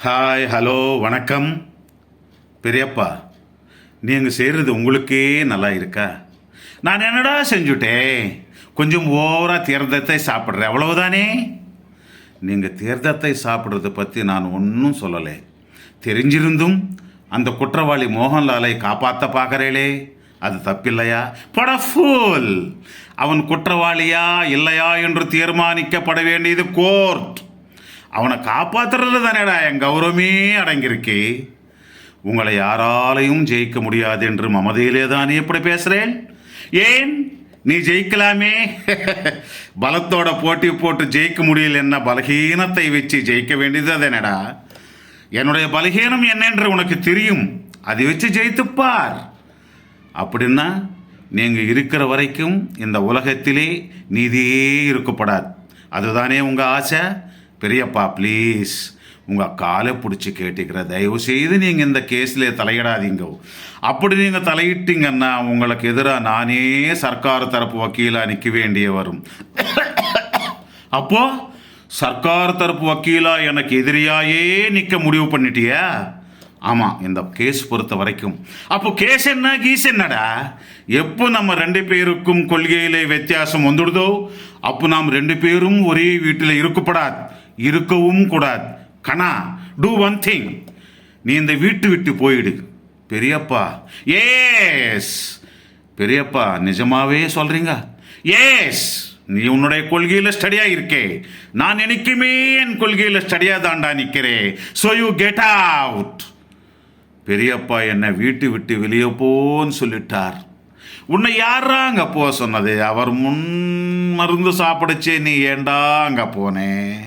Hi, hello, வணக்கம். பெரியப்பா, நீங்கள் செய்கிறது உங்களுக்கே நல்லா இருக்கா? நான் என்னடா செஞ்சுட்டேன்? கொஞ்சம் ஓவராக தீர்த்தத்தை சாப்பிட்றேன், அவ்வளவுதானே. நீங்கள் தீர்த்தத்தை சாப்பிட்றத பற்றி நான் ஒன்றும் சொல்லலை. தெரிஞ்சிருந்தும் அந்த குற்றவாளி மோகன்லாலை காப்பாற்ற பார்க்குறேளே, அது தப்பில்லையா? படஃபுல். அவன் குற்றவாளியா இல்லையா என்று தீர்மானிக்கப்பட வேண்டியது கோர்ட். அவனை காப்பாற்றுறது தானேடா என் கௌரவமே அடங்கியிருக்கு. உங்களை யாராலையும் ஜெயிக்க முடியாது என்று மமதையிலே தானே எப்படி பேசுகிறேன்? ஏன் நீ ஜெயிக்கலாமே? பலத்தோட போட்டி போட்டு ஜெயிக்க முடியல, என்ன பலகீனத்தை வச்சு ஜெயிக்க வேண்டியது தானேடா. என்னுடைய பலகீனம் என்னென்று உனக்கு தெரியும், அதை வச்சு ஜெயித்துப்பார். அப்படின்னா நீங்கள் இருக்கிற வரைக்கும் இந்த உலகத்திலே நீதியே இருக்கப்படாது. அதுதானே உங்கள் ஆசை? பெரியப்பா, ப்ளீஸ் உங்கள் காலை பிடிச்சி கேட்டுக்கிற, தயவு செய்து நீங்கள் இந்த கேஸில் தலையிடாதீங்க. அப்படி நீங்கள் தலையிட்டீங்கன்னா உங்களுக்கு எதிராக நானே சர்க்கார் தரப்பு வக்கீலாக நிற்க வேண்டிய வரும். அப்போ சர்க்கார் தரப்பு வக்கீலாக எனக்கு எதிரியாயே நிற்க முடிவு பண்ணிட்டியா? ஆமாம், இந்த கேஸ் பொறுத்த வரைக்கும். அப்போ கேஸ் என்ன கீஸ் என்னடா? எப்போ நம்ம ரெண்டு பேருக்கும் கொள்கையிலே வித்தியாசம் வந்துடுதோ அப்போ நாம் ரெண்டு பேரும் ஒரே வீட்டில் இருக்கவும் கூடாது. கணா, டூ ஒன் திங். நீ இந்த வீட்டு விட்டு போயிடு. பெரியப்பா, ஏஸ். பெரியப்பா, நிஜமாவே சொல்றீங்க? ஏஸ். நீ உன்னுடைய கொள்கையில் ஸ்டடியா இருக்கே, நான் என்னைக்குமே என் கொள்கையில் ஸ்டடியா தாண்டா நிற்கிறேன். So you get out. பெரியப்பா என்னை வீட்டு விட்டு வெளியே போன்னு சொல்லிட்டார். உன்னை யாரா அங்கே போக சொன்னது? அவர் முன் மருந்து சாப்பிடுச்சே, நீ ஏண்டா அங்கே போனேன்?